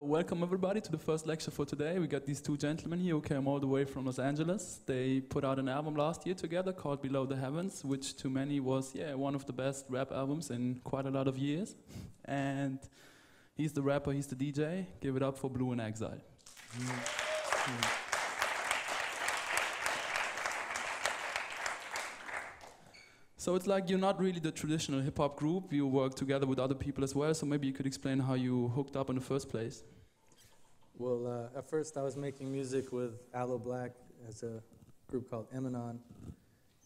Welcome everybody to the first lecture for today. We got these two gentlemen here who came all the way from Los Angeles. They put out an album last year together called Below the Heavens, which to many was one of the best rap albums in quite a lot of years. And he's the rapper, he's the DJ. Give it up for Blu Exile. So it's like you're not really the traditional hip-hop group. You work together with other people as well, so maybe you could explain how you hooked up in the first place. Well, at first I was making music with Aloe Black as a group called Emanon,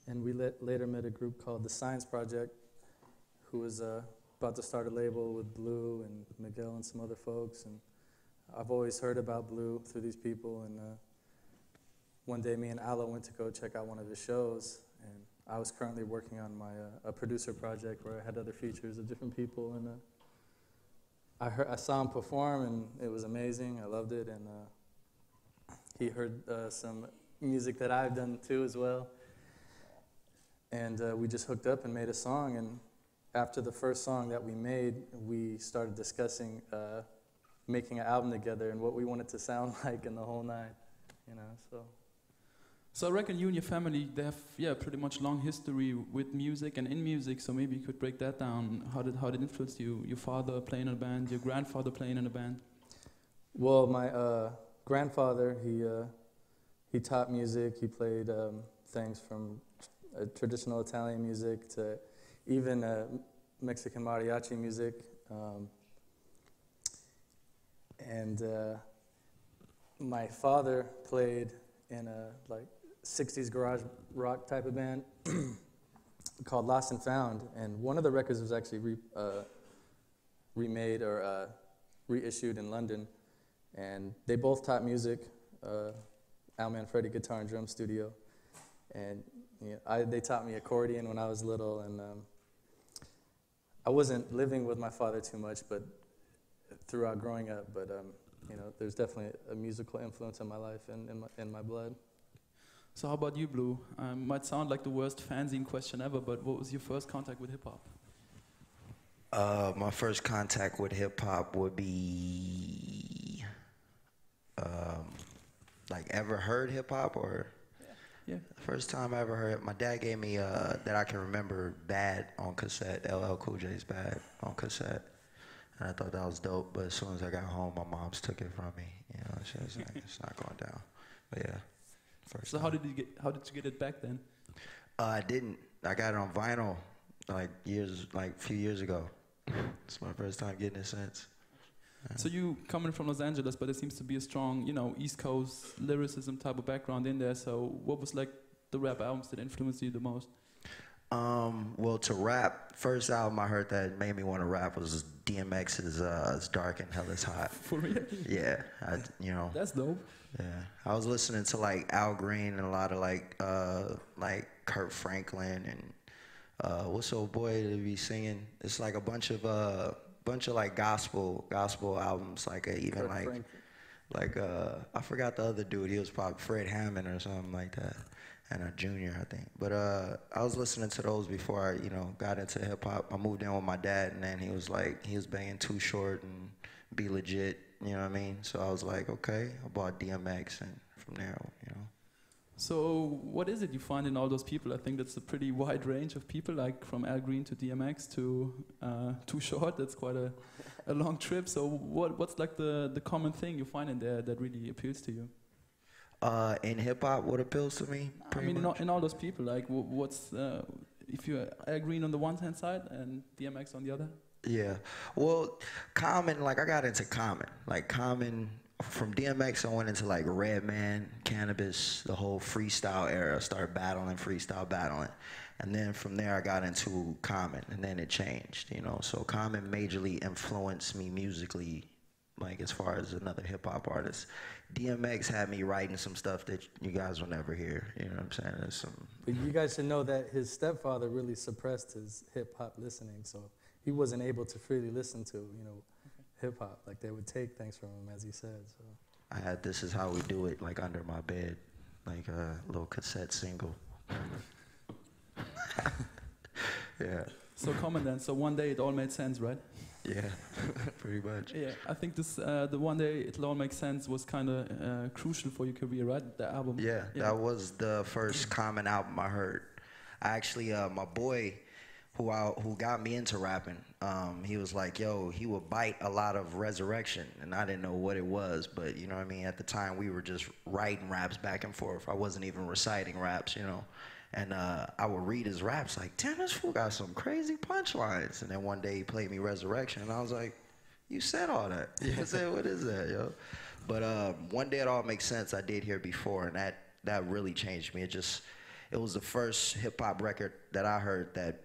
and we later met a group called The Science Project, who was about to start a label with Blu and Miguel and some other folks, and I've always heard about Blu through these people, and one day me and Aloe went to go check out one of his shows, and I was currently working on my a producer project where I had other features of different people, and I saw him perform, and it was amazing. I loved it, and he heard some music that I've done too as well, and we just hooked up and made a song. And after the first song that we made, we started discussing making an album together and what we wanted to sound like in the whole night, you know. So I reckon you and your family, they have pretty much long history with music and in music, so maybe you could break that down. How did it influence you? Your father playing in a band, your grandfather playing in a band? Well, my grandfather, he taught music. He played things from traditional Italian music to even Mexican mariachi music. And my father played in a 60s garage rock type of band called Lost and Found, and one of the records was actually remade or reissued in London, and they both taught music. Al Manfredi guitar and drum studio, and they taught me accordion when I was little, and I wasn't living with my father too much, but throughout growing up, but there's definitely a musical influence in my life and in my blood. So how about you, Blu? Might sound like the worst fanzine question ever, but what was your first contact with hip-hop? My first contact with hip-hop would be, ever heard hip-hop, or? Yeah. The first time I ever heard, my dad gave me, that I can remember, Bad on cassette, LL Cool J's Bad on cassette. And I thought that was dope, but as soon as I got home, my mom's took it from me. You know, she was like, it's not going down. But yeah. So how did you get it back then? I didn't. I got it on vinyl a few years ago. It's my first time getting it since. Yeah. So you coming from Los Angeles, but there seems to be a strong, East Coast lyricism type of background in there. So what was like the rap albums that influenced you the most? Well, to rap, first album I heard that made me want to rap was DMX's "It's Dark and Hell Is Hot." For real? Yeah, That's dope. Yeah, I was listening to Al Green and a lot of Kurt Franklin and what's old boy to be singing? It's like a bunch of gospel albums, I forgot the other dude. He was probably Fred Hammond or something like that. And a junior, I think. But I was listening to those before I, got into hip hop. I moved in with my dad, and then he was banging Too Short and Be Legit, you know what I mean? So I was like, okay. I bought DMX, and from there, So what is it you find in all those people? I think that's a pretty wide range of people, like from Al Green to DMX to Too Short. That's quite a long trip. So what's like the common thing you find in there that really appeals to you? In hip hop, what appeals to me? In all those people, like what's if you Al Green on the one hand side and DMX on the other? Yeah, well, Common, I got into Common. Common, from DMX, I went into Redman, Cannabis, the whole freestyle era. Started freestyle battling, and then from there I got into Common, and then it changed. So Common majorly influenced me musically, as far as another hip hop artist. DMX had me writing some stuff that you guys will never hear. You know what I'm saying? There's some. But you guys should know that his stepfather really suppressed his hip hop listening, so he wasn't able to freely listen to, hip hop. They would take things from him, as he said. So I had "This Is How We Do It" under my bed, a little cassette single. Yeah. so common then. So one day it all made sense, right? Yeah, pretty much. Yeah, I think this the one day it'll all make sense was kind of crucial for your career, right? The album. Yeah, that was the first Common album I heard. I actually, my boy, who got me into rapping, he was like, yo, he would bite a lot of Resurrection, and I didn't know what it was, but you know what I mean? At the time, we were just writing raps back and forth. I wasn't even reciting raps, you know? And I would read his raps like, damn, this fool got some crazy punchlines. And then one day he played me Resurrection, and I was like, you said all that. I said, what is that, yo? But one day it all makes sense. I did hear before, and that really changed me. It was the first hip-hop record that I heard that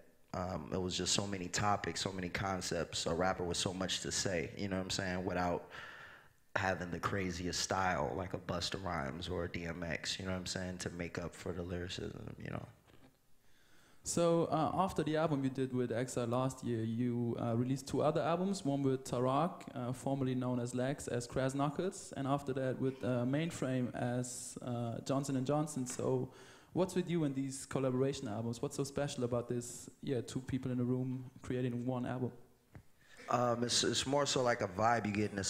it was just so many topics, so many concepts, a rapper with so much to say, you know what I'm saying, without having the craziest style like a Busta Rhymes or a DMX, you know what I'm saying, to make up for the lyricism, you know. So after the album you did with Exile last year, you released 2 other albums, one with C.R.A.C, formerly known as Lex, as Crass Knuckles, and after that with Mainframe as Jonson and Jonson. So what's with you and these collaboration albums? What's so special about this, 2 people in a room creating one album? It's more so like a vibe you get, and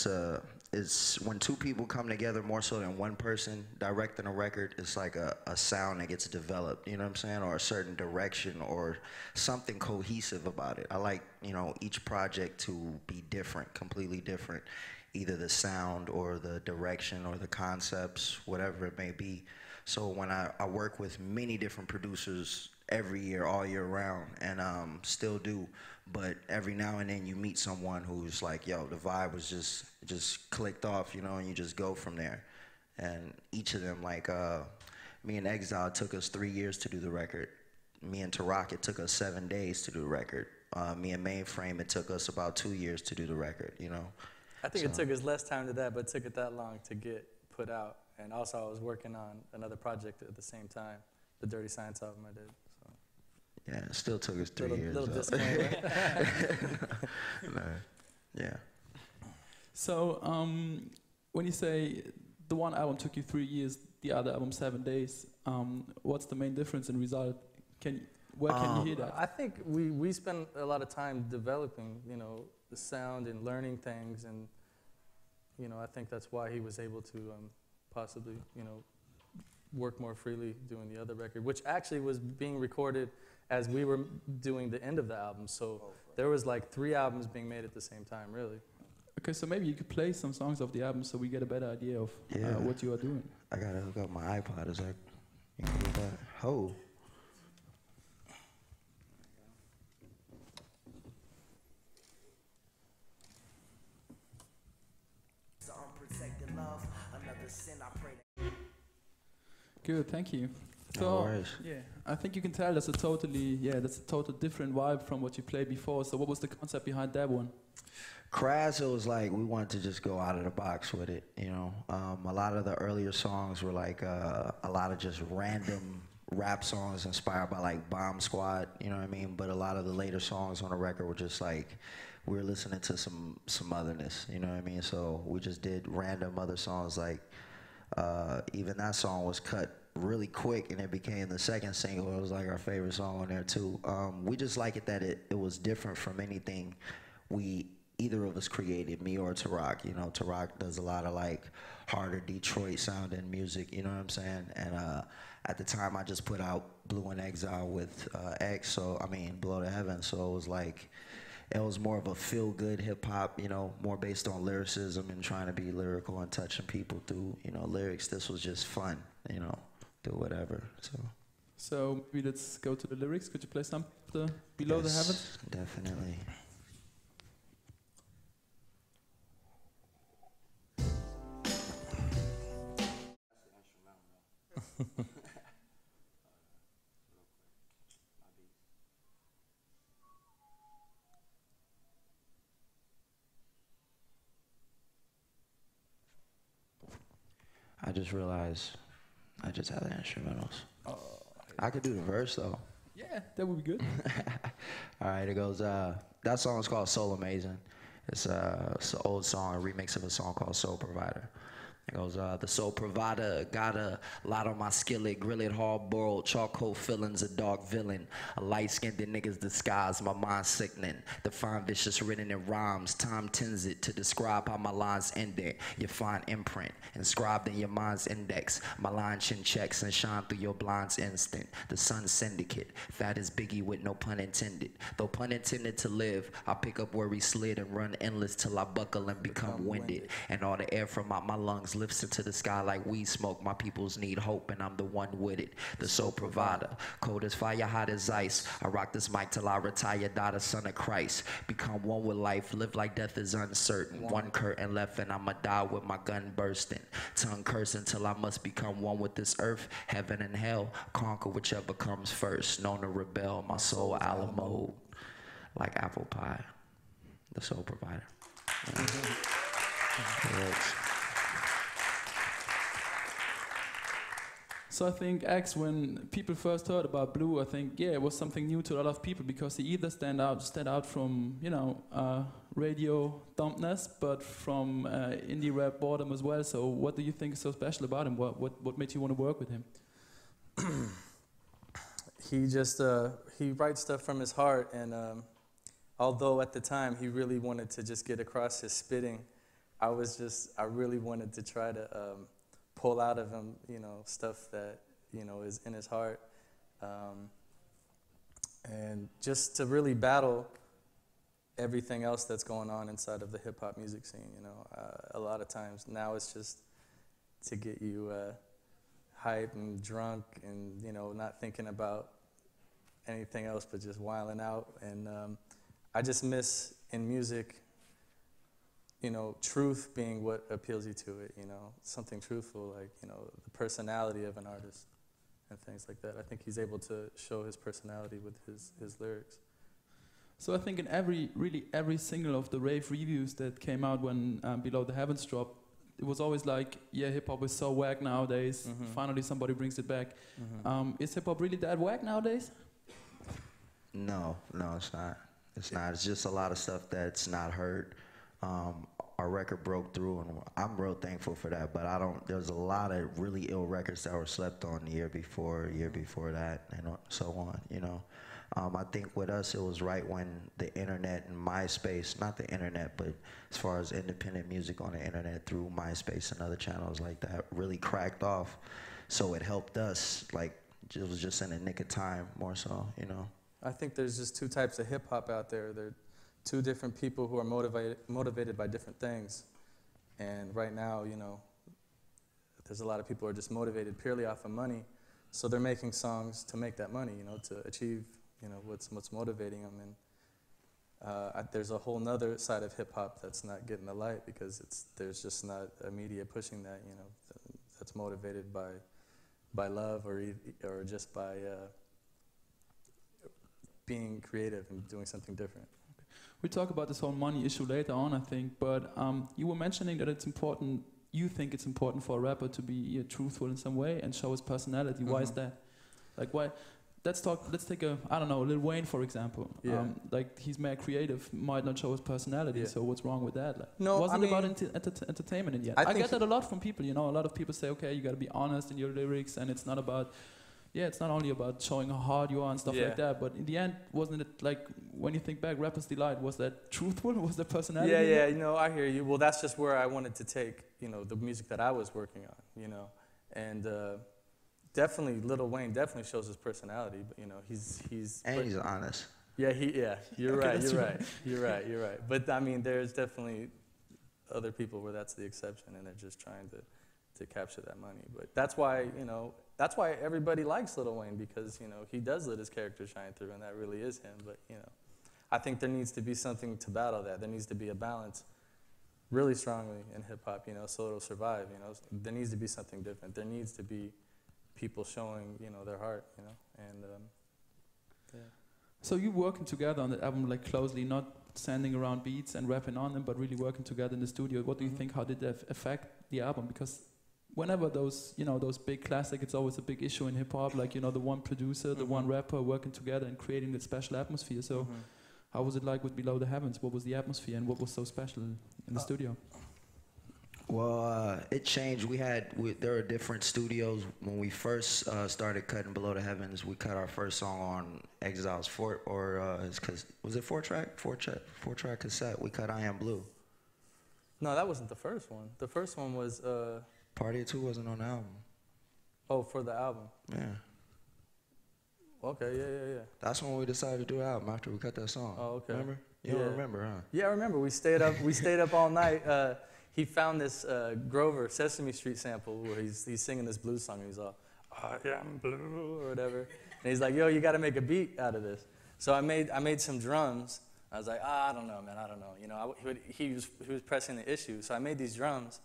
it's when 2 people come together more so than one person directing a record. It's like a sound that gets developed, you know what I'm saying, or a certain direction or something cohesive about it. I like, you know, each project to be different, completely different, either the sound or the direction or the concepts, whatever it may be. So when I work with many different producers every year, all year round, and still do, but every now and then you meet someone who's like, yo, the vibe was just clicked off, you know, and you just go from there. And each of them, like me and Exile, it took us 3 years to do the record. Me and C.R.A.C, it took us 7 days to do the record. Me and Mainframe, it took us about 2 years to do the record, you know. I think it took us less time to that, but it took it that long to get put out. And also I was working on another project at the same time, the Dirty Science album I did. So. Yeah, it still took us 3 years. Little disclaimer. No. Yeah. So when you say the one album took you 3 years, the other album 7 days, what's the main difference in result? Where can you hear that? I think we spend a lot of time developing, you know, the sound and learning things, and you know, I think that's why he was able to possibly, you know, work more freely doing the other record, which actually was being recorded as we were doing the end of the album. So there was like 3 albums being made at the same time, really. Okay, so maybe you could play some songs of the album so we get a better idea of what you are doing. I gotta hook up my iPod. Is like, you can do that? Ho. Good, thank you. No So worries. yeah, I think you can tell that's a total different vibe from what you played before. So what was the concept behind that one? C.R.A.C, it was like we wanted to just go out of the box with it, you know. A lot of the earlier songs were like a lot of just random rap songs inspired by like Bomb Squad, you know what I mean? But a lot of the later songs on the record were just like we were listening to some otherness, you know what I mean? So we just did random other songs, like even that song was cut really quick and it became the second single. It was like our favorite song on there too. We just like it that it was different from anything either of us created, me or C.R.A.C. You know, C.R.A.C does a lot of like harder Detroit sounding music, you know what I'm saying? And at the time I just put out Blu Exile with X, so I mean Below the Heavens, so it was like it was more of a feel-good hip-hop, you know, more based on lyricism and trying to be lyrical and touching people through, you know, lyrics. This was just fun, you know, do whatever, So maybe let's go to the lyrics. Could you play some Below the Heavens? Definitely. I just realized I just have the instrumentals. I could do the verse though. Yeah, that would be good. All right, it goes. That song is called Soul Amazing. It's an old song, a remix of a song called Soul Provider. It goes, the sole provider, got a lot on my skillet, grill it hard boiled, charcoal fillings, a dark villain, a light-skinned nigga's disguise, my mind sickening, the fine vicious written in rhymes, time tends it to describe how my lines ended, your fine imprint, inscribed in your mind's index, my line chin checks and shine through your blind's instant, the sun syndicate, fat as Biggie with no pun intended, though pun intended to live, I pick up where we slid and run endless till I buckle and become winded, and all the air from out my lungs lifts into the sky like weed smoke. My peoples need hope and I'm the one with it, the sole provider. Cold as fire, hot as ice. I rock this mic till I retire, die the son of Christ. Become one with life, live like death is uncertain. One curtain left and I'ma die with my gun bursting. Tongue cursing till I must become one with this earth, heaven and hell. Conquer whichever comes first. Known to rebel, my soul Alamo, like apple pie. The sole provider. So I think X, when people first heard about Blu, I think it was something new to a lot of people because he either stand out from radio dumpness, but from indie rap boredom as well. So what do you think is so special about him? What made you want to work with him? He just he writes stuff from his heart, and although at the time he really wanted to just get across his spitting, I really wanted to try to pull out of him, stuff that, is in his heart. And just to really battle everything else that's going on inside of the hip-hop music scene, a lot of times now it's just to get you hyped and drunk and, not thinking about anything else but just wilding out. And I just miss in music, truth being what appeals you to it, something truthful, like, the personality of an artist and things like that. I think he's able to show his personality with his lyrics. So I think in every single of the rave reviews that came out when Below the Heavens dropped, it was always like, yeah, hip-hop is so whack nowadays, finally somebody brings it back. Is hip-hop really that whack nowadays? No, it's not. It's not. It's just a lot of stuff that's not heard. Our record broke through, and I'm real thankful for that. But there's a lot of really ill records that were slept on the year before that, and so on. I think with us, it was right when the internet and MySpace, not the internet, but as far as independent music on the internet through MySpace and other channels like that, really cracked off. So it helped us. Like, it was just in the nick of time, more so, I think there's just two types of hip hop out there. There are two different people who are motivated by different things. And right now, there's a lot of people who are just motivated purely off of money. So they're making songs to make that money, to achieve, what's motivating them. And there's a whole nother side of hip hop that's not getting the light because there's just not a media pushing that, that's motivated by love or just by being creative and doing something different. We'll talk about this whole money issue later on, I think, but you were mentioning that it's important, you think it's important for a rapper to be truthful in some way and show his personality. Why is that? Like, why? Let's take Lil Wayne, for example. Yeah. Like, he's mad creative, might not show his personality, so what's wrong with that? Like, no, wasn't about entertainment in the end. I get that a lot from people, a lot of people say, okay, you gotta be honest in your lyrics, and it's not about, it's not only about showing how hard you are and stuff like that, but in the end, wasn't it like, when you think back, Rapper's Delight, was that truthful? Was there personality? Yeah, I hear you. Well, that's just where I wanted to take, the music that I was working on, and definitely Lil Wayne definitely shows his personality, but, he's honest. Yeah, you're right, you're right. But I mean, there's definitely other people where that's the exception, and they're just trying to capture that money. But that's why, that's why everybody likes Lil Wayne, because, he does let his character shine through, and that really is him. But, I think there needs to be something to battle that. There needs to be a balance really strongly in hip-hop, so it'll survive, There needs to be something different. There needs to be people showing, their heart, and, yeah. So you working together on that album, like, closely, not sending around beats and rapping on them, but really working together in the studio. What do you think, how did that affect the album? Because whenever those big classics, it's always a big issue in hip-hop, like, the one producer, the one rapper working together and creating that special atmosphere. So how was it like with Below the Heavens? What was the atmosphere and what was so special in the studio? Well, it changed. There were different studios. When we first started cutting Below the Heavens, we cut our first song on Exile's was it 4-track? 4-track cassette. We cut I Am Blue. No, that wasn't the first one. The first one was... Party of Two wasn't on the album. Oh, for the album. Yeah. Okay, yeah. That's when we decided to do an album, after we cut that song. Oh, okay. Remember? You don't remember, huh? Yeah, I remember. We stayed up all night. He found this Grover Sesame Street sample where he's singing this blues song and he's all, I am blue, or whatever. And he's like, yo, you got to make a beat out of this. So I made some drums. I was like, I don't know, man, I don't know. You know, he was pressing the issue. So I made these drums,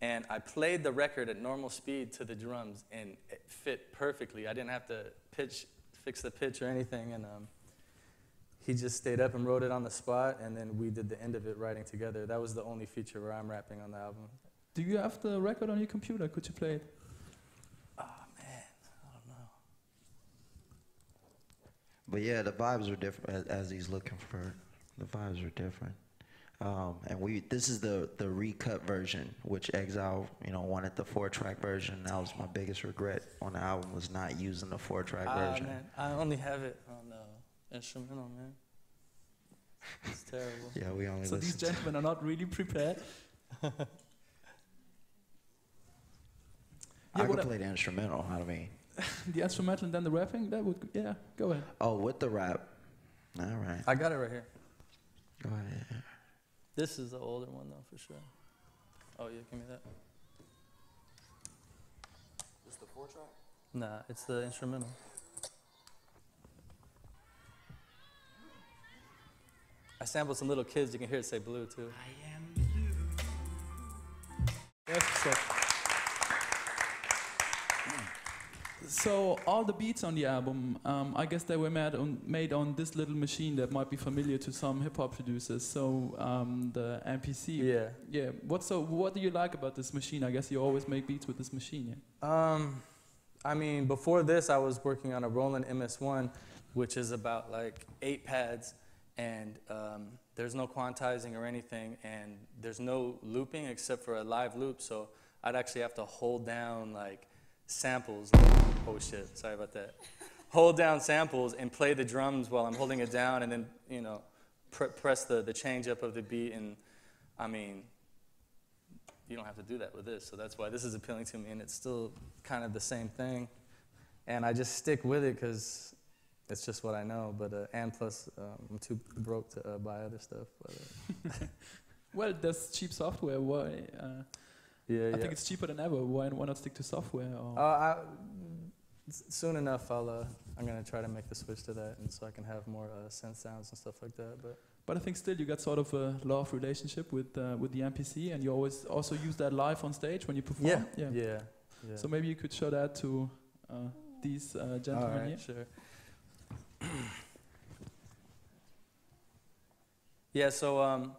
and I played the record at normal speed to the drums, and it fit perfectly. I didn't have to fix the pitch or anything, and he just stayed up and wrote it on the spot, and then we did the end of it writing together. That was the only feature where I'm rapping on the album. Do you have the record on your computer? Could you play it? Oh, man, I don't know. But yeah, the vibes were different. As he's looking for it, the vibes were different. And this is the recut version, which Exile, wanted the 4-track version. That was my biggest regret on the album, was not using the 4-track version. Man, I only have it on the instrumental, man. It's terrible. Yeah, we only So these gentlemen are not really prepared. I could play the instrumental, I mean. The instrumental and then the rapping? That would, yeah, go ahead. Oh, with the rap. All right. I got it right here. Go ahead. This is the older one, though, for sure. Oh, yeah, give me that. Is the 4-track? Nah, it's the instrumental. I sampled some little kids. You can hear it say blue, too. I am blue. That's what's up. So all the beats on the album, I guess they were made on this little machine that might be familiar to some hip-hop producers. So the MPC. Yeah. Yeah. What do you like about this machine? I guess you always make beats with this machine, I mean, before this, I was working on a Roland MS-1, which is about like 8 pads, and there's no quantizing or anything, and there's no looping except for a live loop. So I'd actually have to hold down like samples. Oh shit, sorry about that. Hold down samples and play the drums while I'm holding it down, and then press the change up of the beat. And I mean, you don't have to do that with this, so that's why this is appealing to me, and it's still kind of the same thing. And I just stick with it because it's just what I know. But and plus, I'm too broke to buy other stuff. But, Well, there's cheap software. Why? I think it's cheaper than ever. Why not stick to software? Or soon enough, I'm gonna try to make the switch to that, and so I can have more synth sounds and stuff like that. But I think still you got sort of a love relationship with the MPC, and you always also use that live on stage when you perform. Yeah. So maybe you could show that to these gentlemen All right, here. Sure. Yeah. So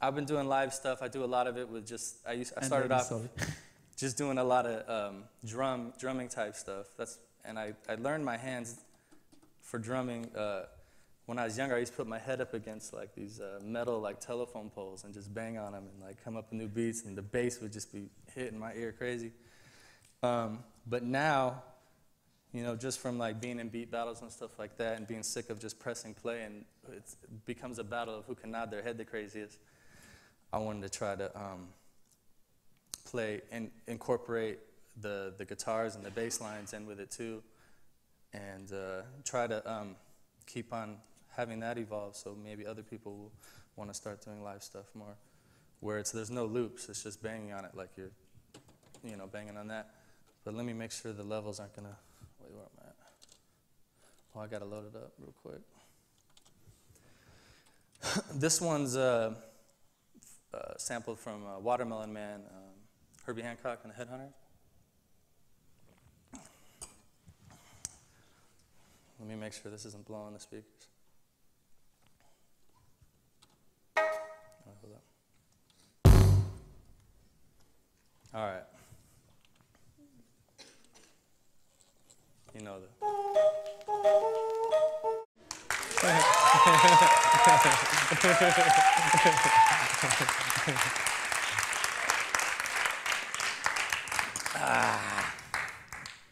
I've been doing live stuff. I do a lot of it with I started off just doing a lot of drumming type stuff. And I learned my hands for drumming when I was younger. I used to put my head up against like these metal like telephone poles and just bang on them and like come up with new beats, and the bass would just be hitting my ear crazy. But now, just from like being in beat battles and stuff like that, and being sick of just pressing play, and it becomes a battle of who can nod their head the craziest, I wanted to try to play and incorporate the guitars and the bass lines in with it too, and try to keep on having that evolve, so maybe other people will want to start doing live stuff more, where there's no loops, it's just banging on it like you're banging on that. But let me make sure the levels aren't gonna, wait, where I'm at. Oh, I gotta load it up real quick. This one's sampled from Watermelon Man, Herbie Hancock and the Headhunter. Let me make sure this isn't blowing the speakers. Hold up. All right. You know the.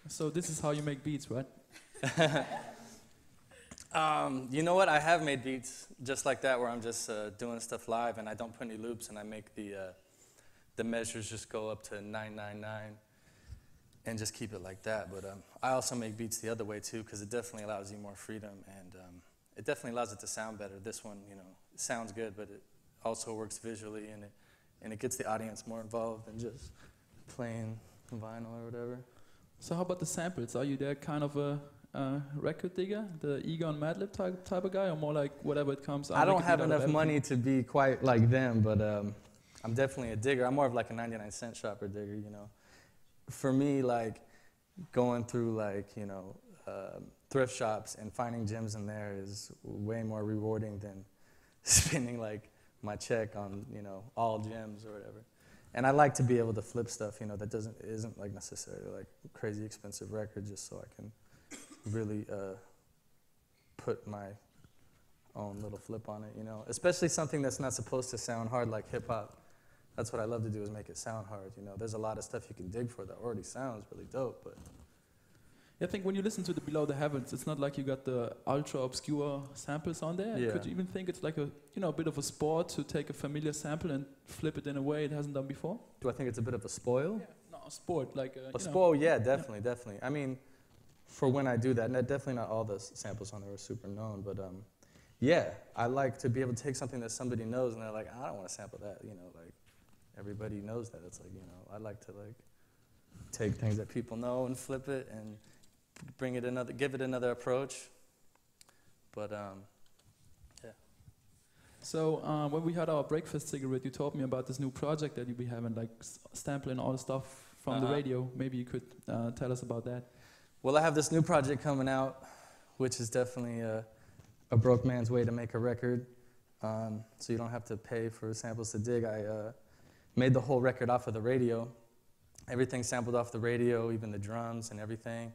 So this is how you make beats, right? You know what? I have made beats just like that, where I'm just doing stuff live, and I don't put any loops, and I make the measures just go up to 999, and just keep it like that. But I also make beats the other way too, because it definitely allows you more freedom, and it definitely allows it to sound better. This one, you know, it sounds good, but it also works visually, and it gets the audience more involved than just playing vinyl or whatever. So how about the samples? Are you there kind of a record digger, the Egon Madlib type of guy, or more like whatever it comes? I don't have enough money to be quite like them, but I'm definitely a digger. I'm more of like a 99-cent shopper digger, you know. For me, like going through like, you know, thrift shops and finding gems in there is way more rewarding than spending like my check on, you know, all gems or whatever. And I like to be able to flip stuff, you know, that isn't like necessarily like crazy expensive record, just so I can really put my own little flip on it, you know. Especially something that's not supposed to sound hard like hip hop. That's what I love to do, is make it sound hard, you know. There's a lot of stuff you can dig for that already sounds really dope, but I think when you listen to the Below the Heavens, it's not like you got the ultra obscure samples on there. Yeah. Could you even think it's like a, you know, a bit of a sport to take a familiar sample and flip it in a way it hasn't done before? do I think it's a bit of a spoil? Yeah, no, a sport, like A spoil, yeah, definitely. I mean, for when I do that, and definitely not all the samples on there are super known, but yeah, I like to be able to take something that somebody knows and they're like, I don't want to sample that, you know, like everybody knows that. It's like, you know, I like to like take things that people know and flip it and give it another approach. But yeah. So when we had our breakfast cigarette, you told me about this new project that you'll be having, like sampling all the stuff from the radio. Maybe you could tell us about that. Well, I have this new project coming out, which is definitely a broke man's way to make a record. So you don't have to pay for samples to dig. I made the whole record off of the radio. Everything sampled off the radio, even the drums and everything.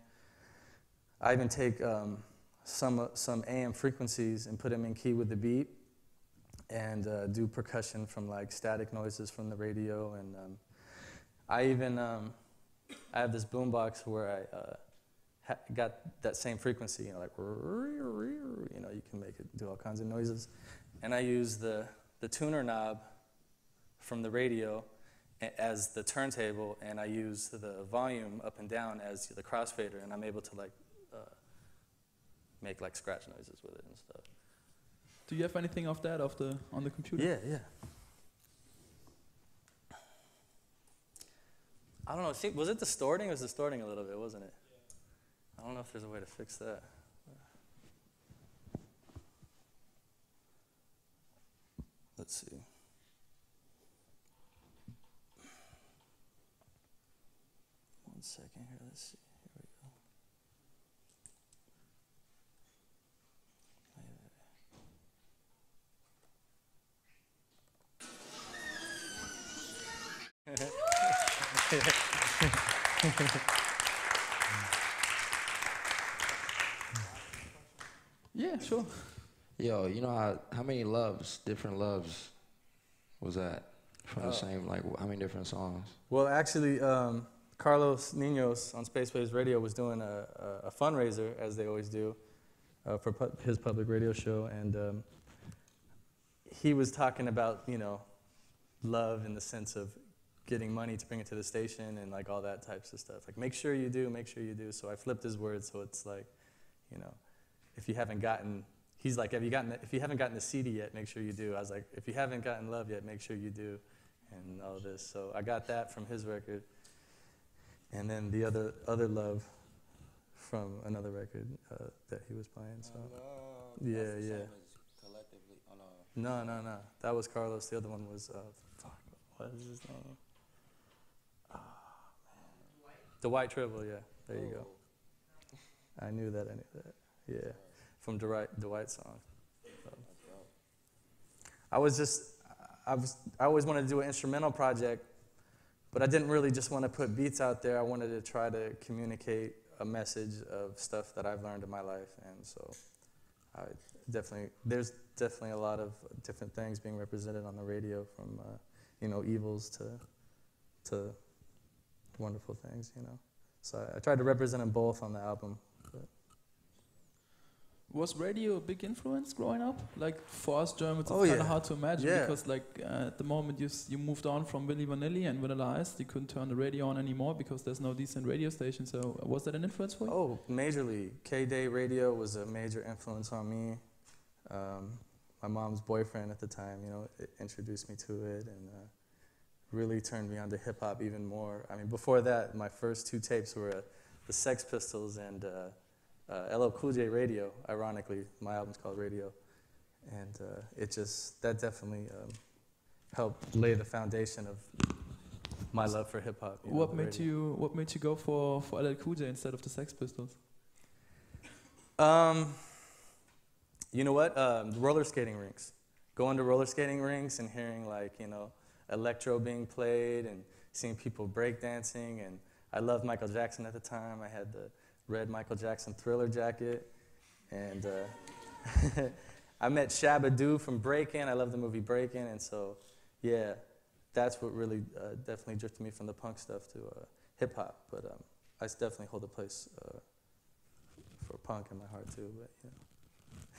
I even take some AM frequencies and put them in key with the beat, and do percussion from like static noises from the radio. And I even I have this boombox where I got that same frequency, you know, like, you know, you can make it do all kinds of noises. And I use the tuner knob from the radio as the turntable, and I use the volume up and down as the crossfader, and I'm able to like make like scratch noises with it and stuff. Do you have anything of that on the computer? Yeah. I don't know. See, was it distorting? It was distorting a little bit, wasn't it? Yeah. I don't know if there's a way to fix that. Let's see. One second here. Let's see. Here we go. Yeah, sure. Yo, you know how many different loves was that from the same, like how many different songs? Well, actually, Carlos Ninos on Space Waves Radio was doing a fundraiser, as they always do, for his public radio show, and he was talking about, you know, love in the sense of getting money to bring it to the station and like all that types of stuff. Like, make sure you do. So I flipped his words, so it's like, you know, if you haven't gotten, he's like, if you haven't gotten the CD yet, make sure you do. I was like, if you haven't gotten love yet, make sure you do, and all this. So I got that from his record, and then the other love from another record that he was playing. So yeah. No. That was Carlos. The other one was what is his name? Oh, man. The White Triple. Yeah, there you go. I knew that. Yeah, from the Dwight song. So. I always wanted to do an instrumental project, but I didn't really just want to put beats out there. I wanted to try to communicate a message of stuff that I've learned in my life, and so there's definitely a lot of different things being represented on the radio, from you know, evils to wonderful things, you know. So I tried to represent them both on the album. But. Was radio a big influence growing up? Like for us Germans, it's Oh, kind of yeah. hard to imagine Yeah. because like at the moment you moved on from Willy Vanilli and Vanilla Ice, you couldn't turn the radio on anymore because there's no decent radio station. So was that an influence for you? Oh, majorly. K-Day radio was a major influence on me. My mom's boyfriend at the time, you know, introduced me to it and really turned me on to hip hop even more. I mean, before that, my first 2 tapes were the Sex Pistols and LL Cool J Radio. Ironically, my album's called Radio, and that definitely helped lay the foundation of my love for hip hop. What made you go for LL Cool J instead of the Sex Pistols? You know what? Roller skating rinks. Going to roller skating rinks and hearing like, you know, electro being played and seeing people breakdancing. And I loved Michael Jackson at the time. I had the red Michael Jackson Thriller jacket. And I met Shabba Do from Breakin'. I love the movie Breakin'. And so, yeah, that's what really definitely drifted me from the punk stuff to hip hop. But I definitely hold a place for punk in my heart too. But,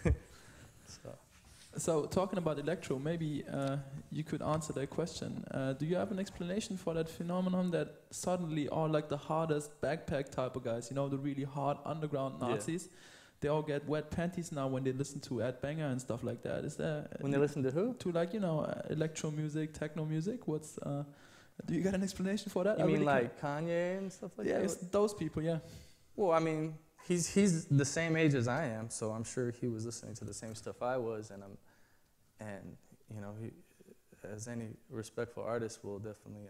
yeah. So talking about electro, maybe you could answer that question. Do you have an explanation for that phenomenon that suddenly all like the hardest backpack type of guys, you know, the really hard underground Nazis, they all get wet panties now when they listen to Ed Banger and stuff like that? Is there when they listen to who? To like, you know, electro music, techno music? What's do you got an explanation for that? You mean like Kanye and stuff like that? Yeah, it's those people, yeah. Well, I mean, he's the same age as I am, so I'm sure he was listening to the same stuff I was, and you know, he, as any respectful artist, will definitely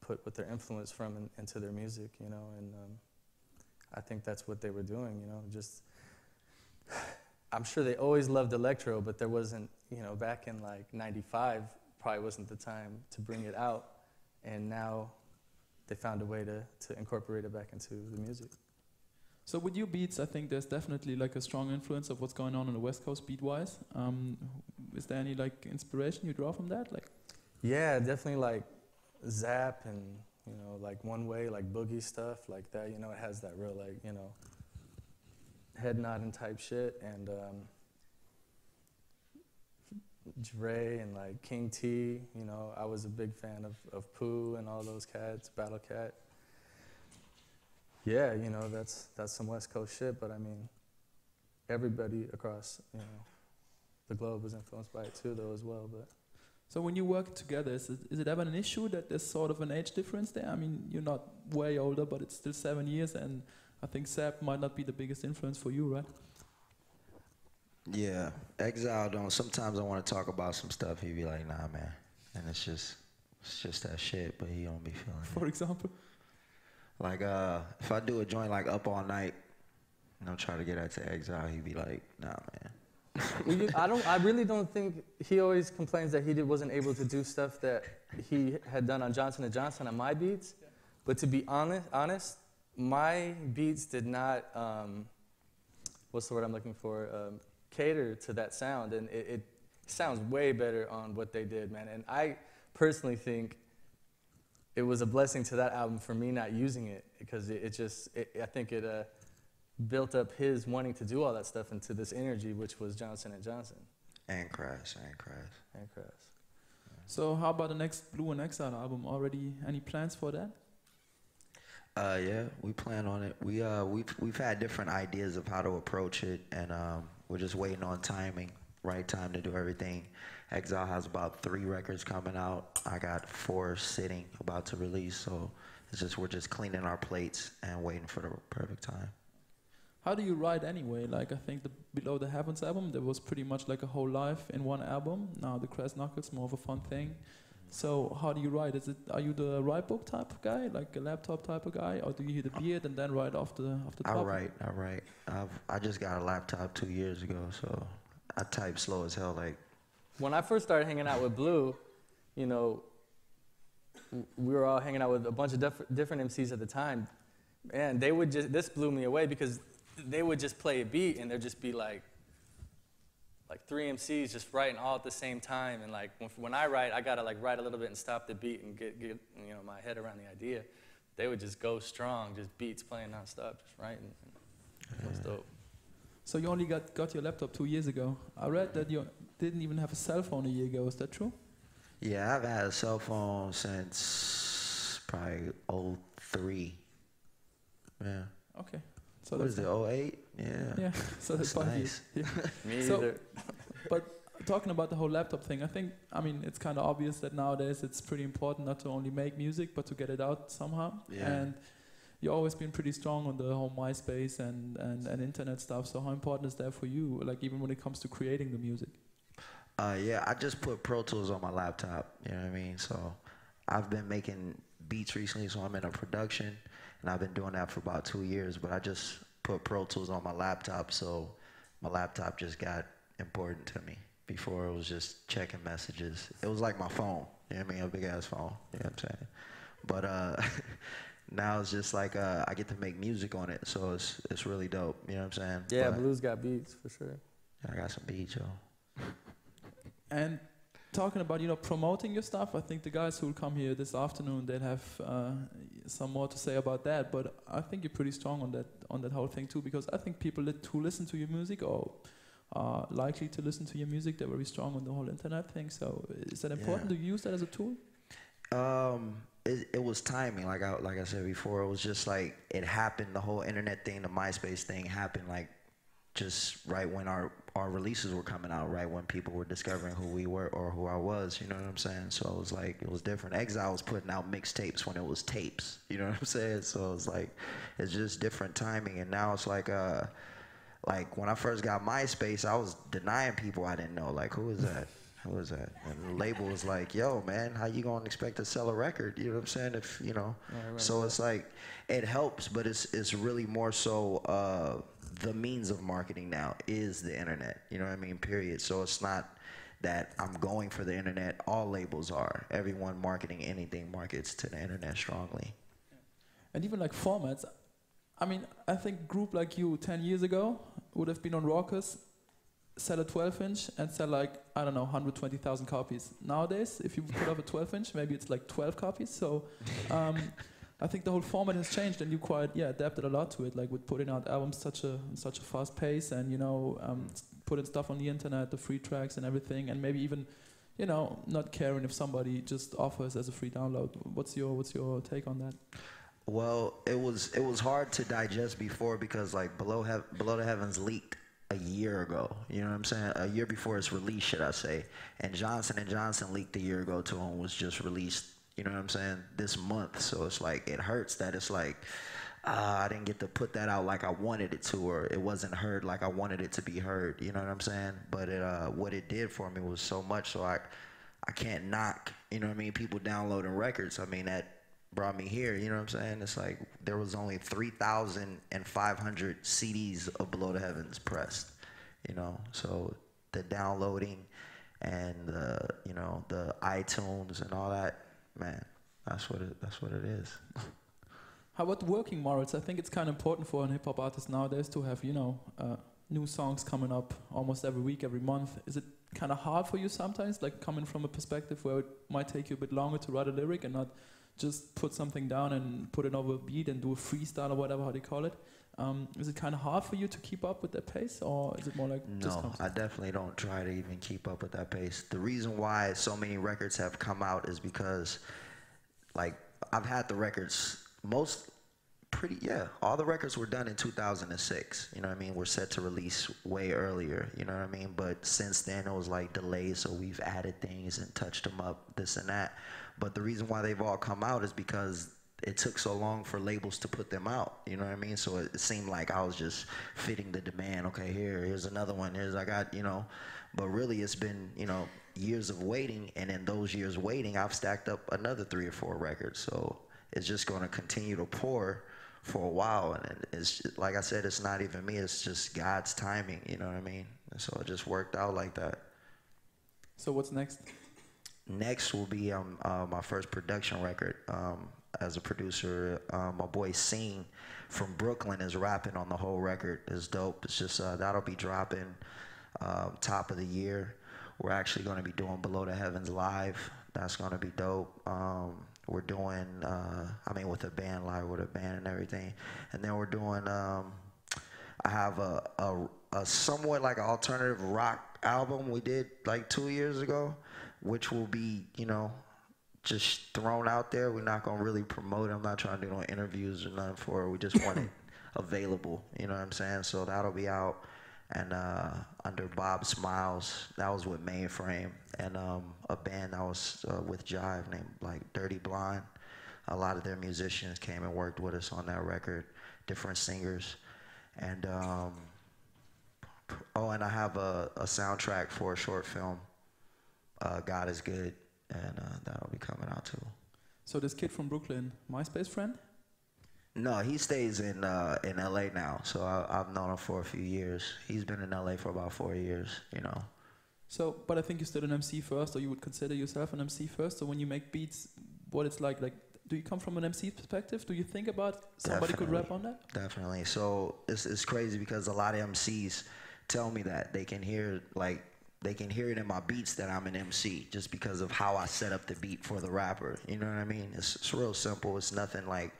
put what they're influenced from into their music, you know, and I think that's what they were doing, you know, just. I'm sure they always loved electro, but there wasn't, you know, back in like '95, probably wasn't the time to bring it out, and now they found a way to incorporate it back into the music. So with your beats, I think there's definitely like a strong influence of what's going on the West Coast beat-wise. Is there any like inspiration you draw from that? Like, yeah, definitely like Zap and, you know, like One Way, like boogie stuff like that. You know, it has that real like, you know, head nodding type shit, and Dre and like King T. You know, I was a big fan of Pooh and all those cats, Battle Cat. Yeah, you know, that's some West Coast shit, but I mean, everybody across, you know, the globe was influenced by it too, though, as well. But so when you work together, is it ever an issue that there's sort of an age difference there? I mean, you're not way older, but it's still 7 years, and I think Zap might not be the biggest influence for you, right? Yeah, Exile don't. Sometimes I want to talk about some stuff. He'd be like, "Nah, man," and it's just that shit. But he don't be feeling it. For example. Like, if I do a joint like Up All Night, and I'm trying to get that to Exile, he'd be like, "Nah, man." I really don't think he always complains that he wasn't able to do stuff that he had done on Jonson & Jonson on my beats. Yeah. But to be honest, my beats did not. What's the word I'm looking for? Cater to that sound, and it sounds way better on what they did, man. And I personally think it was a blessing to that album for me not using it, because I think it built up his wanting to do all that stuff into this energy, which was Jonson & Jonson. And C.R.A.C. Yeah. So how about the next Blu Exile album? Already any plans for that? Yeah, we plan on it. We've had different ideas of how to approach it, and we're just waiting on timing, right time to do everything. Exile has about 3 records coming out. I got 4 sitting, about to release. So we're just cleaning our plates and waiting for the perfect time. How do you write anyway? Like, I think the Below the Heavens album, there was pretty much like a whole life in one album. Now the Crass Knuckles, more of a fun thing. So how do you write? Are you the write book type of guy, like a laptop type of guy, or do you hit a beat and then write off the top? I write. I just got a laptop 2 years ago, so I type slow as hell. Like, when I first started hanging out with Blu, you know, we were all hanging out with a bunch of different MCs at the time, and they would this blew me away, because they would just play a beat and there'd just be like like 3 MCs just writing all at the same time, and like when I write, I gotta like write a little bit and stop the beat and get you know my head around the idea. They would just go strong, just beats playing nonstop, just writing. It was dope. So you only got your laptop 2 years ago. I read that you didn't even have a cell phone a year ago. Is that true? Yeah, I've had a cell phone since probably '03. Yeah. Okay. So what is it, '08? Yeah. Yeah, so that's nice. Yeah. Me so, either. But talking about the whole laptop thing, I mean, it's kind of obvious that nowadays it's pretty important not to only make music, but to get it out somehow. Yeah. And you've always been pretty strong on the whole MySpace and internet stuff. So how important is that for you, like even when it comes to creating the music? Yeah, I just put Pro Tools on my laptop, you know what I mean? So I've been making beats recently, so I'm in a production, and I've been doing that for about 2 years, but I just put Pro Tools on my laptop, so my laptop just got important to me. Before it was just checking messages. It was like my phone, you know what I mean? A big ass phone, you know what I'm saying? But now it's just like I get to make music on it, so it's really dope, you know what I'm saying? Yeah, but Blu's got beats for sure. I got some beats, yo. And talking about, you know, promoting your stuff, I think the guys who will come here this afternoon, they'll have some more to say about that. But I think you're pretty strong on that whole thing too, because I think people who listen to your music or are likely to listen to your music, they're very strong on the whole internet thing. So is that important to use that as a tool? It was timing, like I said before. It was just like it happened. The whole internet thing, the MySpace thing happened like just right when our releases were coming out, right when people were discovering who we were or who I was, you know what I'm saying? So it was like, it was different. Exile was putting out mixtapes when it was tapes, you know what I'm saying? So it's like, it's just different timing. And now it's like when I first got MySpace, I was denying people I didn't know, like, who is that? Who is that? And the label was like, yo, man, how you gonna expect to sell a record? You know what I'm saying? If, you know, so it's like, it helps, but it's really more so, the means of marketing now is the internet, you know what I mean, period. So it's not that I'm going for the internet. All labels are. Everyone marketing anything markets to the internet strongly. And even like formats, I mean, I think a group like you 10 years ago would have been on Rockers, sell a 12-inch and sell like, I don't know, 120,000 copies. Nowadays, if you put up a 12-inch, maybe it's like 12 copies. So I think the whole format has changed, and you quite adapted a lot to it, like with putting out albums such a fast pace, and you know putting stuff on the internet, the free tracks and everything, and maybe even you know not caring if somebody just offers as a free download. What's your take on that? Well, it was hard to digest before because like Below the Heavens leaked a year ago, you know what I'm saying? A year before its release, should I say? And Jonson leaked a year ago too, and was just released, you know what I'm saying, this month. So it's like, it hurts that it's like, I didn't get to put that out like I wanted it to, or it wasn't heard like I wanted it to be heard, you know what I'm saying? But what it did for me was so much, so I can't knock, you know what I mean, people downloading records. I mean, that brought me here, you know what I'm saying? It's like, there was only 3,500 CDs of Below the Heavens pressed, you know? So the downloading and the, you know, the iTunes and all that, man, that's what it is. How about working morals? I think it's kind of important for a hip-hop artist nowadays to have, you know, new songs coming up almost every week, every month. Is it kind of hard for you sometimes, like coming from a perspective where it might take you a bit longer to write a lyric and not just put something down and put it over a beat and do a freestyle or whatever, how they call it? Is it kind of hard for you to keep up with that pace, or is it more like just No, I definitely don't try to even keep up with that pace. The reason why so many records have come out is because, like, I've had the records, all the records were done in 2006, you know what I mean? We're set to release way earlier, you know what I mean? But since then, it was like delayed, so we've added things and touched them up, this and that. But the reason why they've all come out is because it took so long for labels to put them out, you know what I mean? So it seemed like I was just fitting the demand. Okay, here's another one, I got, you know. But really, it's been, you know, years of waiting, and in those years waiting, I've stacked up another 3 or 4 records. So it's just going to continue to pour for a while, and it's just, like I said, it's not even me, it's just God's timing, you know what I mean? And so it just worked out like that. So what's next? Next will be my first production record as a producer. My boy Scene from Brooklyn is rapping on the whole record. It's dope. It's just that'll be dropping top of the year. We're actually going to be doing Below the Heavens live. That's going to be dope. We're doing, with a band live, with a band and everything. And then we're doing, I have a somewhat like an alternative rock album we did like 2 years ago, which will be, just thrown out there. We're not gonna really promote it. I'm not trying to do no interviews or nothing for it. We just want it available, you know what I'm saying? So that'll be out. And under Bob Smiles, that was with Mainframe, and a band that was with Jive named like Dirty Blonde. A lot of their musicians came and worked with us on that record, different singers. And and I have a soundtrack for a short film, God is Good, and that'll be coming out too. So this kid from Brooklyn, MySpace friend? No, he stays in LA now, so I've known him for a few years. He's been in LA for about 4 years, So, but I think you're still an MC first, or you would consider yourself an MC first. So when you make beats, what it's like, do you come from an MC perspective? Do you think about somebody could rap on that? Definitely. So it's crazy because a lot of MCs tell me that they can hear it in my beats that I'm an MC just because of how I set up the beat for the rapper. You know what I mean? It's real simple. It's nothing like.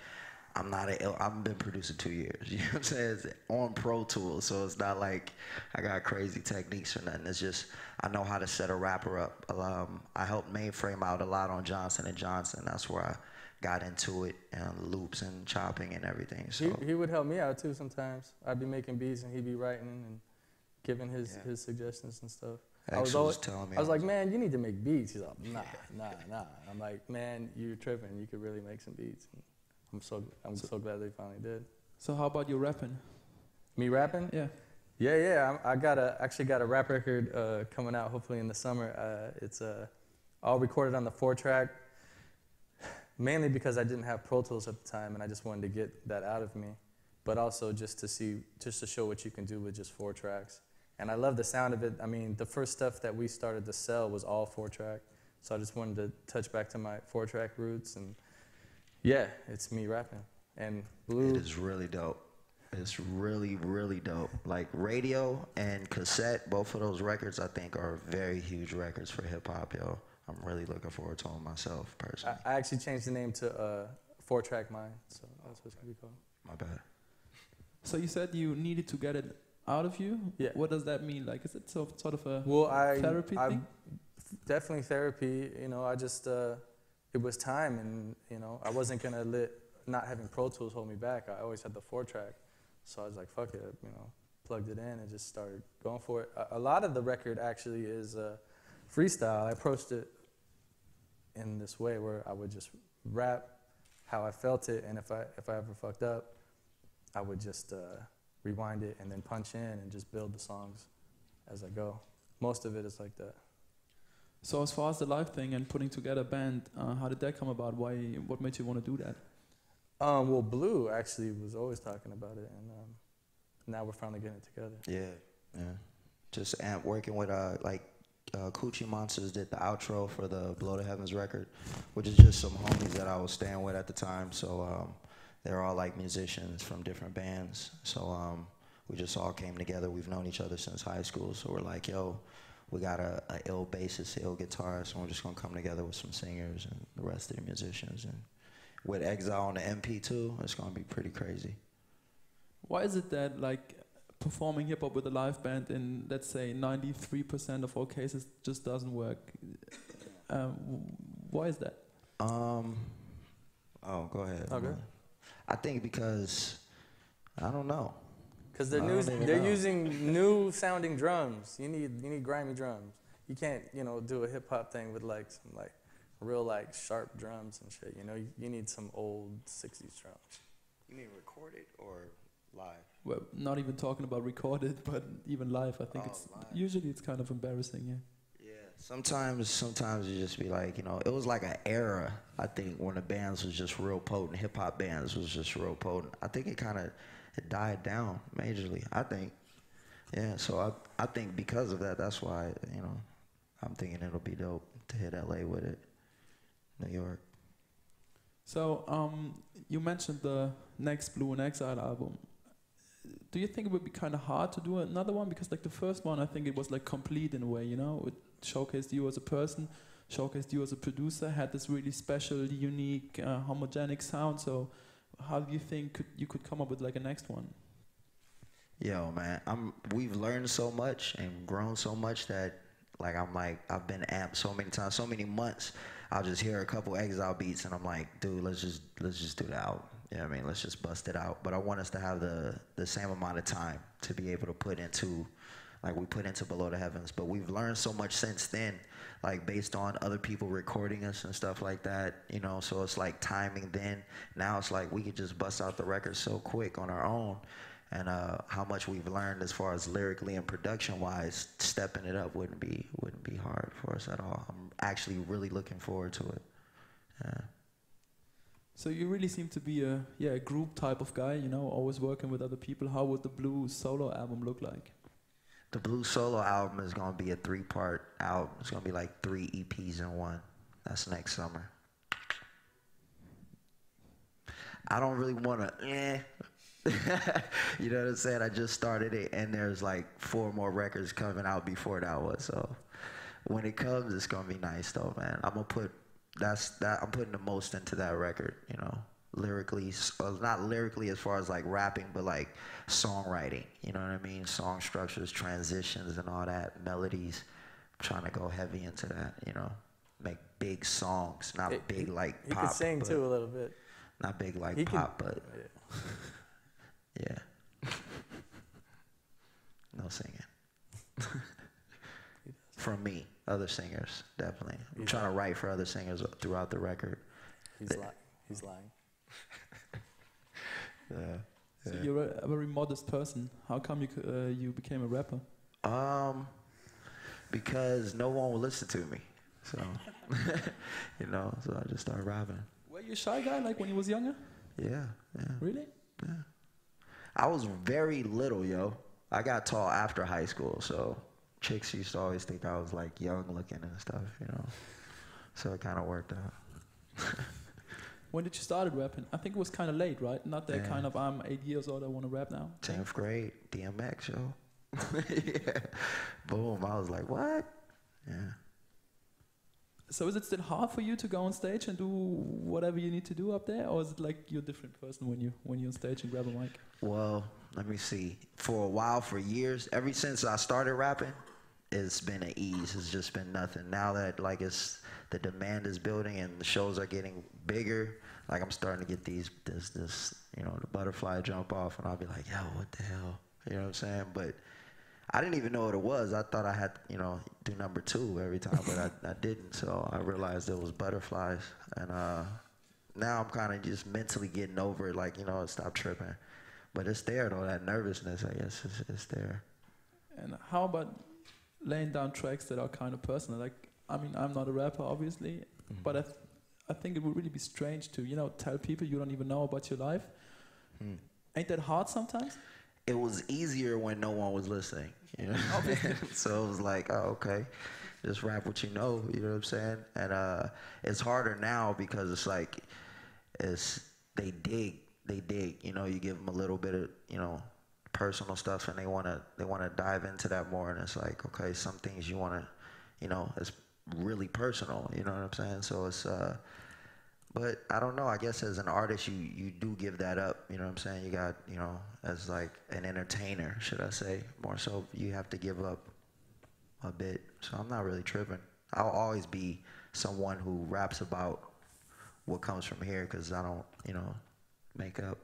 I've been producing 2 years, you know what I'm saying? It's on Pro Tools, so it's not like I got crazy techniques or nothing. It's just, I know how to set a rapper up. I helped Mainframe out a lot on Jonson and Jonson. That's where I got into it, and loops and chopping and everything. So he would help me out too sometimes. I'd be making beats and he'd be writing and giving his suggestions and stuff. I was telling me. I was like, man, you need to make beats. He's like, nah. I'm like, man, you're tripping. You could really make some beats. And I'm so glad they finally did. So how about you rapping? Me rapping? Yeah. Yeah. I actually got a rap record coming out hopefully in the summer. It's all recorded on the 4-track, mainly because I didn't have Pro Tools at the time and I just wanted to get that out of me, but also just to show what you can do with just 4 tracks. And I love the sound of it. I mean, the first stuff that we started to sell was all 4-track, so I just wanted to touch back to my 4-track roots. And yeah, it's me rapping. And Blu. It is really dope. It's really, really dope. Like radio and cassette, both of those records I think are very huge records for hip hop, yo. I'm really looking forward to them myself, personally. I actually changed the name to 4-track Mind, so that's what it's gonna be called. My bad. So you said you needed to get it out of you? Yeah. What does that mean? Like, is it sort of a therapy thing? Definitely therapy. I just it was time, and I wasn't gonna let not having Pro Tools hold me back. I always had the 4-track, so I was like, fuck it, plugged it in and just started going for it. A lot of the record actually is freestyle. I approached it in this way where I would just rap how I felt it, and if I ever fucked up, I would just rewind it and then punch in and just build the songs as I go. Most of it is like that. So as far as the live thing and putting together a band, how did that come about? What made you want to do that? Well, Blu actually was always talking about it, and now we're finally getting it together. Yeah. Just working with Coochie Monsters did the outro for the Below the Heavens record, which is just some homies that I was staying with at the time. So they're all like musicians from different bands. So we just all came together. We've known each other since high school. So we're like, yo, we got a ill bassist, ill guitarist, and we're just gonna come together with some singers and the rest of the musicians. And with Exile on the MP2, it's gonna be pretty crazy. Why is it that performing hip hop with a live band in, let's say, 93% of all cases just doesn't work? Why is that? Oh, go ahead. Okay. I think because I don't know. Because they're using new sounding drums. You need grimy drums. You can't do a hip hop thing with some real sharp drums and shit. You need some old 60s drums. You mean recorded or live? Well, not even talking about recorded, but even live. I think usually it's kind of embarrassing. Yeah. Sometimes you just be like, it was like an era, I think, when the bands was just real potent. Hip hop bands was just real potent. I think it died down majorly, I think. Yeah, so I think because of that, that's why, I'm thinking it'll be dope to hit LA with it, New York. So you mentioned the next Blu Exile album. do you think it would be kind of hard to do another one? Because like the first one, I think it was like complete in a way, you know? It showcased you as a person, showcased you as a producer, had this really special, unique, homogenic sound. So how do you think you could come up with like a next one? Yo, man, we've learned so much and grown so much that like I've been amped so many times, so many months. I'll just hear a couple Exile beats and I'm like, dude, let's just do the album. You know what I mean? Let's just bust it out. But I want us to have the same amount of time to be able to put into, like we put into Below the Heavens. But we've learned so much since then, like based on other people recording us and stuff like that, you know? So it's like timing then. Now it's like we could just bust out the record so quick on our own. And how much we've learned as far as lyrically and production-wise, stepping it up wouldn't be hard for us at all. I'm actually really looking forward to it. Yeah. So you really seem to be a group type of guy, you know, always working with other people. How would the Blu solo album look like? The Blu solo album is gonna be a 3-part album. It's gonna be like 3 EPs in one. That's next summer. I don't really wanna, you know what I'm saying? I just started it and there's like 4 more records coming out before that one. So when it comes, it's gonna be nice though, man. I'm putting the most into that record, you know, lyrically, not lyrically as far as like rapping, but like songwriting, you know what I mean? Song structures, transitions and all that, melodies. I'm trying to go heavy into that, you know, make big songs, not big like pop. He could sing too a little bit. Not big like pop, but yeah. No singing. From me, other singers, definitely. I'm trying to write for other singers throughout the record. He's lying. Yeah. So you're a very modest person. How come you became a rapper? Because no one will listen to me. So, you know, so I just started rapping. Were you a shy guy like when you was younger? Yeah. Really? Yeah. I was very little, yo. I got tall after high school, so chicks used to always think I was like young looking and stuff, you know. So it kind of worked out. When did you start rapping? I think it was kind of late, right? Not that kind of I'm 8 years old, I want to rap now. 10th grade, DMX, yo. Yeah. Boom. I was like, what? Yeah. So is it still hard for you to go on stage and do whatever you need to do up there, or is it like you're a different person when you're on stage and grab a mic? Well, let me see. For a while, for years, ever since I started rapping, it's been an ease. It's just been nothing. Now that like the demand is building and the shows are getting bigger, like I'm starting to get this you know, the butterfly jump off, and I'll be like, yo, what the hell? You know what I'm saying? But I didn't even know what it was. I thought I had, you know, do number 2 every time, but I didn't. So I realized it was butterflies, and now I'm kind of just mentally getting over it, like, you know, stop tripping. But it's there though, that nervousness, I guess, is there. And how about laying down tracks that are kind of personal? Like, I mean, I'm not a rapper, obviously, but I think it would really be strange to, you know, tell people you don't even know about your life. Ain't that hard sometimes? It was easier when no one was listening, you know? So it was like, oh, okay, just rap what you know what I'm saying? And it's harder now because it's like, they dig, you know, you give them a little bit of, you know, personal stuff, and they wanna dive into that more, and it's like, okay, some things you wanna, you know, it's really personal, you know what I'm saying? So it's, but I don't know, I guess as an artist, you do give that up, you know what I'm saying? You got, you know, as like an entertainer, should I say, more so, you have to give up a bit. So I'm not really tripping. I'll always be someone who raps about what comes from here, because I don't, you know, make up.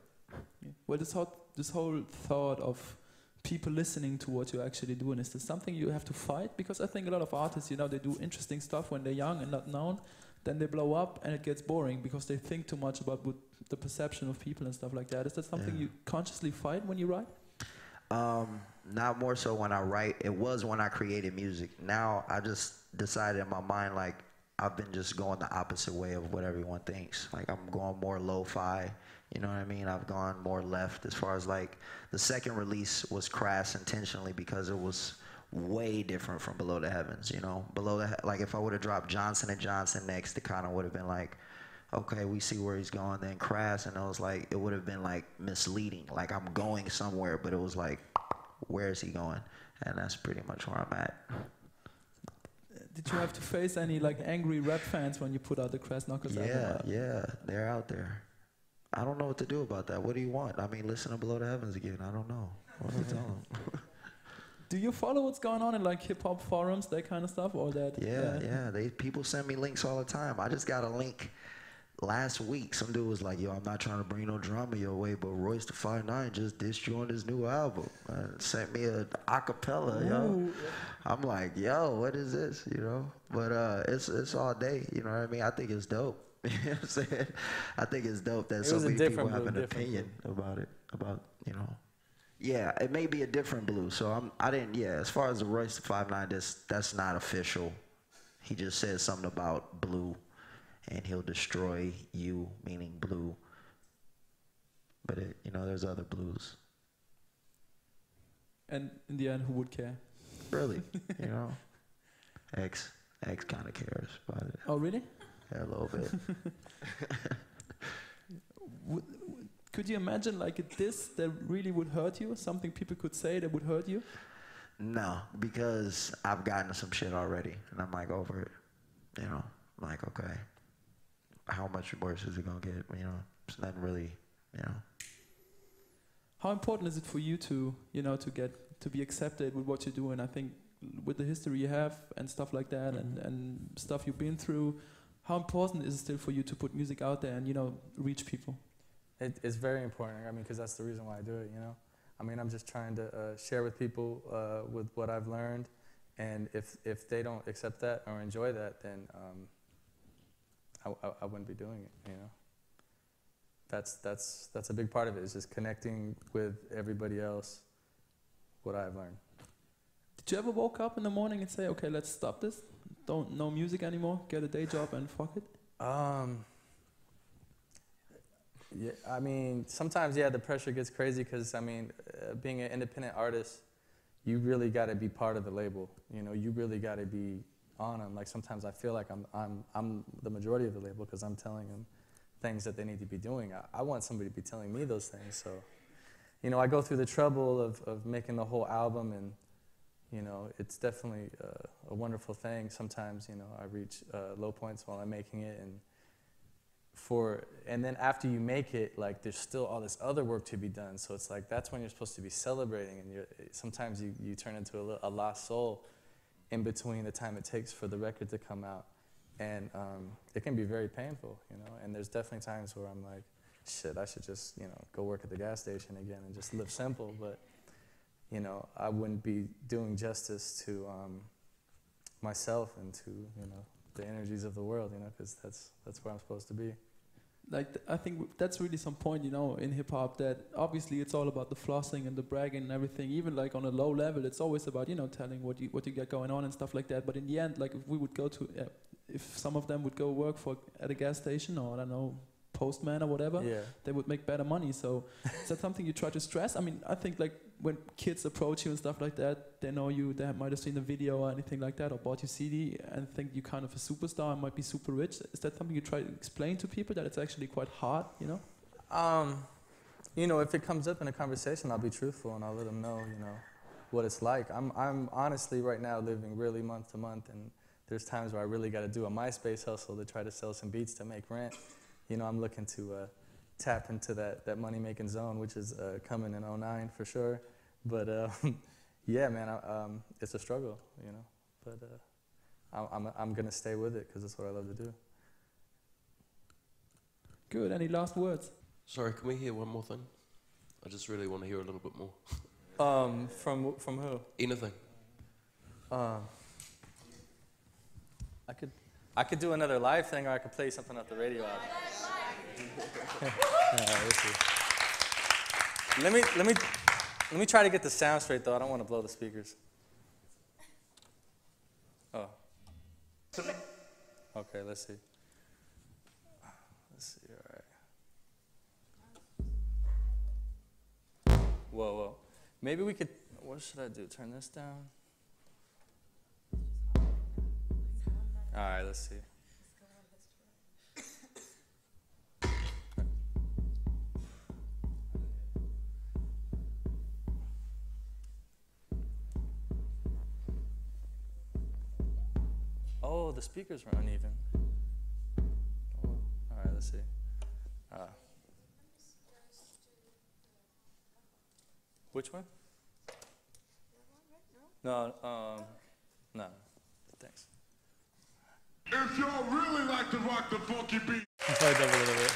Well, this whole thought of people listening to what you're actually doing, is this something you have to fight? Because I think a lot of artists, you know, they do interesting stuff when they're young and not known, then they blow up and it gets boring because they think too much about the perception of people and stuff like that. Is that something you consciously fight when you write? Not more so when I write. It was when I created music. Now I just decided in my mind, like, I've been just going the opposite way of what everyone thinks. Like, I'm going more lo-fi, you know what I mean? I've gone more left as far as, like, the second release was C.R.A.C intentionally because it was way different from Below the Heavens, you know? Like, if I would have dropped Jonson and Jonson next, it kind of would have been like, okay, we see where he's going. Then C.R.A.C, and it was like, it would have been like misleading. Like I'm going somewhere, but it was like, where is he going? And that's pretty much where I'm at. Did you have to face any like angry rap fans when you put out the C.R.A.C Knockers album? Yeah, they're out there. I don't know what to do about that. What do you want? I mean, listen to Below the Heavens again. I don't know. What do I tell them? Do you follow what's going on in like hip hop forums, that kind of stuff, or that? Yeah. People send me links all the time. I just got a link last week. Some dude was like, "Yo, I'm not trying to bring no drama your way, but Royce the 5'9" just dissed you on his new album. Sent me a acapella, yo. I'm like, yo, what is this? You know? But it's all day. You know what I mean? I think it's dope. You know what I'm saying? I think it's dope that so many people have an opinion about it. About, you know. Yeah, it may be a different Blu. So I didn't. Yeah, as far as the Royce the 5'9", that's not official. He just said something about Blu, and he'll destroy you, meaning Blu. But you know, there's other Blus. And in the end, who would care? Really, you know, X kind of cares about it. Oh, really? Yeah, a little bit. Could you imagine like a diss that really would hurt you? Something people could say that would hurt you? No, because I've gotten some shit already, and I'm like over it. You know, I'm like, okay, how much worse is it gonna get? You know, it's nothing really. You know. How important is it for you to, you know, to be accepted with what you do? And I think with the history you have and stuff like that, and stuff you've been through, how important is it still for you to put music out there and, you know, reach people? It's very important. I mean, because that's the reason why I do it, you know? I mean, I'm just trying to share with people with what I've learned, and if they don't accept that or enjoy that, then I wouldn't be doing it, you know? That's a big part of it, is just connecting with everybody else what I've learned. Did you ever woke up in the morning and say, okay, let's stop this? No music anymore, get a day job and fuck it? Yeah, I mean, sometimes, yeah, the pressure gets crazy because, I mean, being an independent artist, you really got to be part of the label. You know, you really got to be on them. Like, sometimes I feel like I'm the majority of the label because I'm telling them things that they need to be doing. I want somebody to be telling me those things. So, you know, I go through the trouble of making the whole album, and, you know, it's definitely a wonderful thing. Sometimes, you know, I reach low points while I'm making it, and then after you make it, like, there's still all this other work to be done. So it's like, that's when you're supposed to be celebrating, and sometimes you turn into a lost soul in between the time it takes for the record to come out. And it can be very painful, you know, and there's definitely times where I'm like, shit, I should just, you know, go work at the gas station again and just live simple. But, you know, I wouldn't be doing justice to myself and to, you know, the energies of the world, you know, because that's where I'm supposed to be. Like, I think that's really some point, you know, in hip-hop, that obviously it's all about the flossing and the bragging and everything. Even like on a low level, it's always about, you know, telling what you got going on and stuff like that. But in the end, like, if we would go to, if some of them would go work at a gas station, or I don't know, postman or whatever, they would make better money. So is that something you try to stress? I mean, I think like when kids approach you and stuff like that, they know you, they might have seen a video or anything like that, or bought your CD and think you're kind of a superstar and might be super rich. Is that something you try to explain to people, that it's actually quite hard, you know? You know, if it comes up in a conversation, I'll be truthful and I'll let them know, you know, what it's like. I'm honestly right now living really month to month, and there's times where I really got to do a MySpace hustle to try to sell some beats to make rent. You know, I'm looking to tap into that money-making zone, which is coming in 2009 for sure. But yeah, man, it's a struggle, you know. But I'm gonna stay with it because that's what I love to do. Good. Any last words? Sorry, can we hear one more thing? I just really want to hear a little bit more. From who? Anything. I could do another live thing, or I could play something off the radio album. Let me try to get the sound straight, though. I don't want to blow the speakers. Oh. Okay, let's see. All right. Whoa. Maybe we could, what should I do? Turn this down? All right, let's see. the speakers were uneven. Oh, all right, let's see. Which one? No, no. Thanks. If y'all really like to rock the funky beat. I'll play it up a little bit.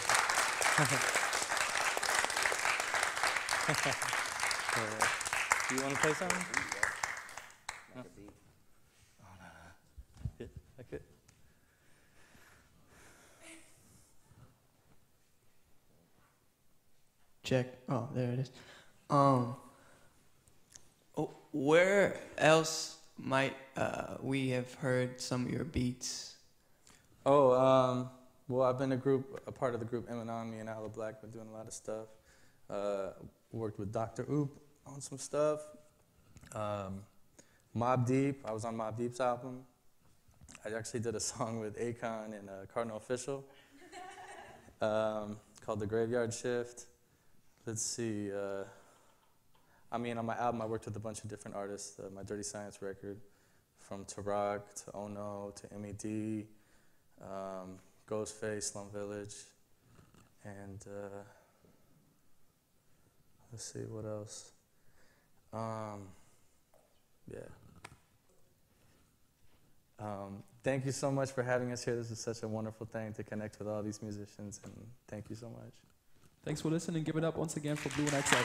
You want to play something? No. Oh, no. Yeah, like it. Check. Oh, there it is. Where else might we have heard some of your beats? Oh, well, I've been a part of the group Am, me and Aloe Black, been doing a lot of stuff. Worked with Dr. Oop on some stuff. Mobb Deep, I was on Mobb Deep's album. I actually did a song with Akon and Cardinal Official called The Graveyard Shift. Let's see. On my album, I worked with a bunch of different artists. My Dirty Science record, from C.R.A.C to Ono to MED, Ghostface, Slum Village, and let's see what else. Thank you so much for having us here. This is such a wonderful thing to connect with all these musicians, and thank you so much. Thanks for listening. Give it up once again for Blu Exile.